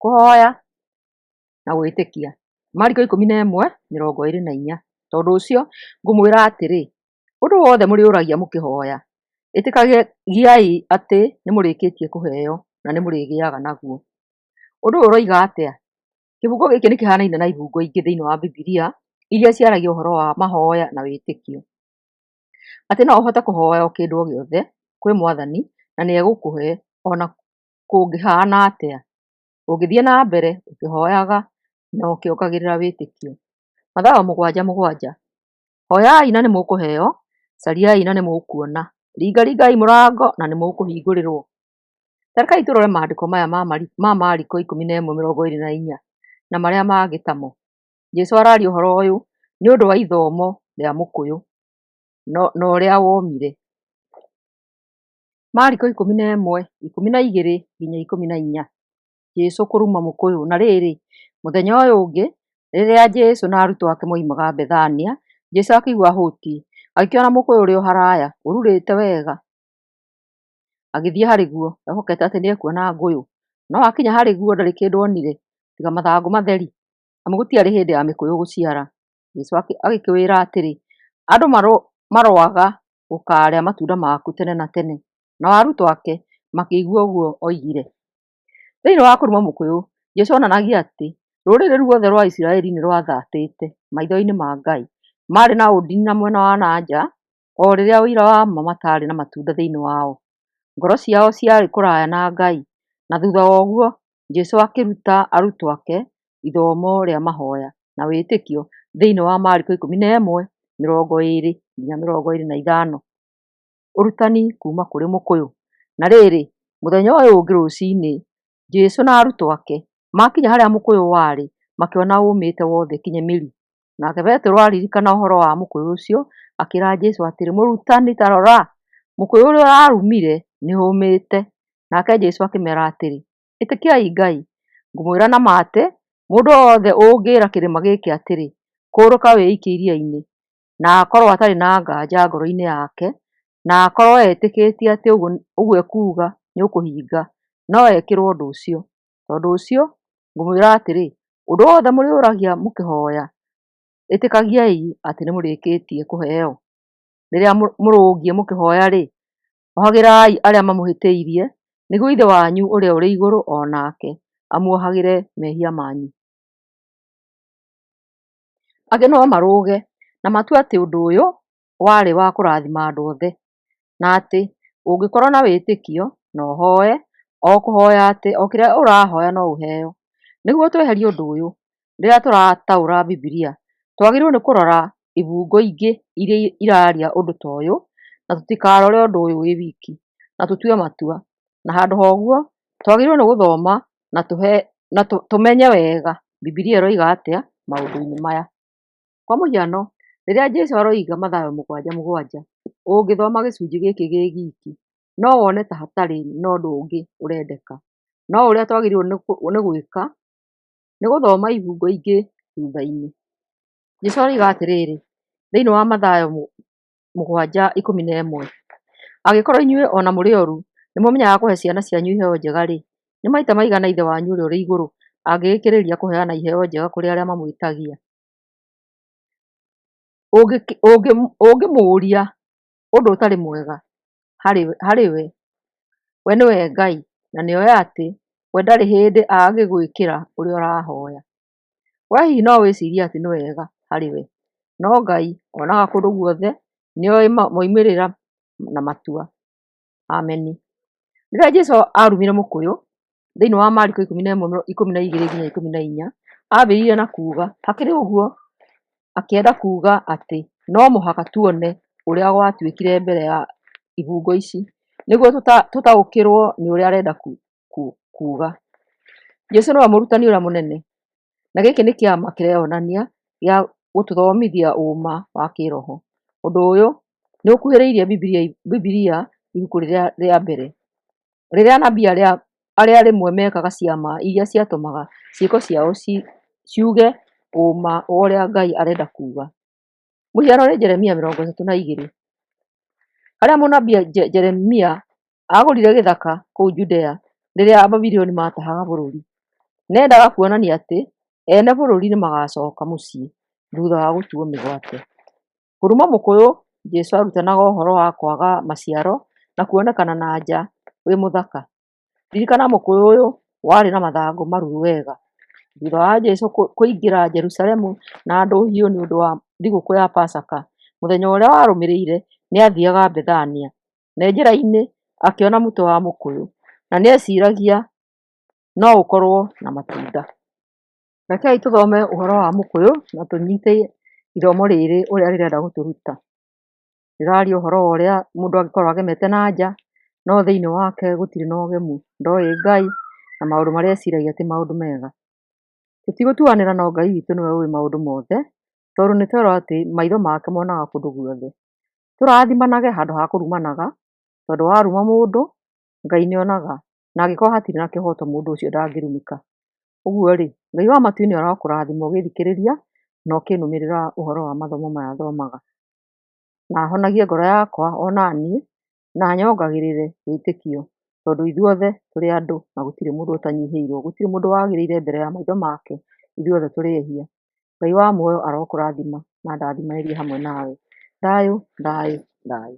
kũhoya na gwĩtĩkia. Mariko 11:24. Tondũ ũcio ngũmwĩra atĩrĩ, ũndũ wothe mũrĩũragia mũkĩhoya, ĩtĩkagiai atĩ nĩmũrĩkĩtie kũheo na nĩmũrĩgĩaga naguo. Ũndũ ũyũ ũroiga atĩa? Kĩbungo gĩkĩ nĩ kĩhanaine na ibungo ingĩ thĩinĩ wa Bibilia iria ciaragia ũhoro wa mahoya na wĩtĩkio. Atĩ no ũhote kũhoya o kĩndũ o gĩothe kwĩ Mwathani na nĩegũkũhe ona kũngĩhana atĩa. Ũngĩthiĩ na mbere ũkĩhoyaga na ũkĩongagĩrĩra wĩtĩkio. Mathayo 7:7. Hoyai na nĩmũkũheo, cariai na nĩmũkuona, ringaringai mũrango na nĩmũkũhingũrĩrwo. Rekei tũrore maandĩko maya ma Mariko 11:24 na marĩa mangĩ tamo. Jesũ araria ũhoro ũyũ nĩ ũndũ wa ithomo rĩa mũkũyũ na ũrĩa womire. Mariko 11:12-14. Jesũ kũruma mũkũyũ. Na rĩrĩ, mũthenya ũyũ ũngĩ, rĩrĩa Jesũ na arutwo ake moimaga Bethania, Jesũ akĩigua hũtiĩ, agĩkĩona mũkũyũ ũrĩ o haraya, ũrurĩte wega. Agĩthiĩ harĩ guo, ehokete atĩ nĩekuona ngũyũ. No akinya harĩ guo ndarĩ kĩndũ onire tiga mathangũ matheri, amu gũtiarĩ hĩndĩ ya mĩkũyũ gũciara. Jesũ agĩkĩwĩra atĩrĩ, andũ maroaga gũkarĩa matunda maku tene na tene. Nao arutwo ake makĩigua ũguo oigire. Thĩinĩ wa kũruma mũkũyũ, Jesũ onanagia atĩ rũrĩrĩ ruothe rwa Isiraeli nĩ rwathatĩte maitho-inĩ ma Ngai. Marĩ na ũndini na mwena wa nanja, o rĩrĩa ũira wa ma matarĩ na matunda thĩinĩ wao. Ngoro ciao ciarĩ kũraya na Ngai. Na thutha wa ũguo, Jesũ akĩruta arutwo ake ithomo rĩa mahoya na wĩtĩkio thĩinĩ wa Mariko 11:20-25. Ũrutani kuma kũrĩ mũkũyũ. Na rĩrĩ, mũthenya ũyũ ũngĩ rũcinĩ, Jesũ na arutwo ake makinya harĩa mũkũyũ warĩ, makĩona ũmĩte wothe kinye mĩri. Nake Petero aririkana ũhoro wa mũkũyũ ũcio, akĩra Jesũ atĩrĩ, mũrutani, ta rora, mũkũyũ ũrĩa ũrarumire nĩ ũmĩte. Nake Jesũ akĩmeera atĩrĩ, ĩtĩkiai Ngai. Ngũmwĩra na ma atĩ, mũndũ wothe ũngĩĩra kĩrĩma gĩkĩ atĩrĩ, kũũrũka wĩikie iria-inĩ, na akorwo atarĩ na nganja ngoro-inĩ yake, na akorwo etĩkĩtie atĩ ũguo ekuuga nĩ ũkũhinga, no ekĩrwo ũndũ ũcio. Tondũ ũcio, ngũmwĩra atĩrĩ, ũndũ wothe mũrĩũragia mũkĩhoya, ĩtĩkagiai atĩ nĩmũrĩkĩtie kũheo. Rĩrĩa mũrũngiĩ mũkĩhoya-rĩ, ohagĩrai arĩa mamũhĩtĩirie, nĩguo Ithe wanyu ũrĩa ũrĩ igũrũ onake amuohagĩre mehia manyu. Angĩ no marũge na matue atĩ ũndũ ũyũ warĩ wa kũrathima andũ othe, na atĩ ũngĩkorwo na wĩtĩkio na ũhoe, o kũhoya atĩ o kĩrĩa ũrahoya no ũheo. Nĩguo tweherie ũndũ ũyũ, rĩrĩa tũrataũra Bibilia, twagĩrĩirwo nĩ kũrora ibungo ingĩ iria iraria ũndũ ta ũyũ, na tũtikarore ũndũ ũyũ wĩ wiki, na tũtue matua. Na handũ ha ũguo, twagĩrĩirwo nĩ gũthoma na tũmenye wega Bibilia ĩroiga atĩa maũndũ-inĩ maya. Kwa mũhiano, rĩrĩa Jesũ aroiga Mathayo 7:7, ũngĩthoma gĩcunjĩ gĩkĩ gĩ giki, no wone ta hatarĩ na ũndũ ũngĩ ũrendeka. No ũrĩa twagĩrĩirwo nĩ gwĩka, nĩ gũthoma ibungo ingĩ thutha-inĩ. Jesũ aroiga atĩrĩrĩ, thĩinĩ wa Mathayo 7:11, angĩkorwo inyuĩ ona mũrĩ oru nĩmũmenyaga kũhe ciana cianyu iheo njega-rĩ, nĩ maita maigana Ithe wanyu ũrĩa ũrĩ igũrũ angĩgĩkĩrĩria kũheana iheo njega kũrĩ arĩa mamwĩtagia. Ũngĩmũũria ũndũ ũtarĩ mwega harĩ we nĩwe Ngai, na nĩoĩ atĩ we ndarĩ hĩndĩ angĩgwĩkĩra ũrĩa ũrahoya. We hihi no wĩcirie atĩ nĩ wega harĩ we, no Ngai onaga kũndũ guothe, nĩoĩ moimĩrĩra na matua. Ameni. Rĩrĩa Jesũ arumire mũkũyũ, thĩinĩ wa Mariko 11:12-14, ambĩrĩirie na kuuga, hakĩrĩ ũguo akĩenda kuuga atĩ no mũhaka tuone ũrĩa gwatuĩkire mbere ya ibungo ici, nĩguo tũtaũkĩrwo nĩ ũrĩa arenda kuuga. Jesũ nĩwe mũrutani ũrĩa mũnene, na gĩkĩ nĩ kĩama kĩreyonania gĩa gũtũthomithia ũma wa kĩroho. Ũndũ ũyũ nĩ ũkuhĩrĩirie Bibilia ibuku rĩa mbere, rĩrĩa anabii arĩa rĩmwe mekaga ciama iria ciatũmaga ciĩko ciao ciuge ũma wa ũrĩa Ngai arenda kuuga. Mũhiano nĩ Jeremia 32. Harĩa mũnabii Jeremia agũrire gĩthaka kũu Judea rĩrĩa Ababuloni matahaga bũrũri. nendaga kuonania atĩ ene bũrũri nĩmagacoka mũciĩ thutha wa gũtuo mĩgwate. Kũruma Mũkũyũ, Jesũ arutanaga ũhoro wa kwaga maciaro na kuonekana na nja wĩ mũthaka. Ririkana mũkũyũ ũyũ warĩ na mathangũ maruru wega. Thutha wa Jesũ kũingĩra Jerusalemu na andũ hiũ nĩ ũndũ wa thigũkũ ya Pasaka, mũthenya ũrĩa warũmĩrĩire nĩathiaga Bethania, na njĩra-inĩ akĩona mũtĩ wa mũkũyũ na nĩeciragia no ũkorwo na matunda. Rekei tũthome ũhoro wa mũkũyũ na tũnyite ithomo rĩrĩ ũrĩa rĩrenda gũtũruta. Rĩraria ũhoro wa ũrĩa mũndũ angĩkorwo agemete na nja no thĩinĩ wake gũtirĩ na ũgemu, ndoĩ Ngai na maũndũ marĩa eciragia ti maũndũ mega. Tũtigũtuanĩra no Ngai witũ nĩwe ũĩ maũndũ mothe, tondũ nĩtwerwo atĩ maitho make monaga kũndũ guothe. Tũrathimanage handũ ha kũrumanaga, tondũ waruma mũndũ Ngai nĩonaga, na angĩkorwo hatirĩ na kĩhoto mũndũ ũcio ndangĩrumĩka. Ũguo rĩ, Ngai wa matu nĩ arokũrathima ũgĩthikĩrĩria na ũkĩnũmĩrĩra ũhoro wa mathomo maya thomaga. Na honagie ngoro yakwa onaniĩ na nyongagĩrĩre wĩtĩkio, tondũ ithuothe tũrĩ andũ na gũtirĩ mũndũ ũtanyihĩirwo, gũtirĩ mũndũ wagĩrĩire mbere ya maitho make, ithuothe tũrĩ ehia. Ngai wa muoyo arokũrathima na ndathimanĩrie hamwe nawe. Thayũ, thayũ, thayũ.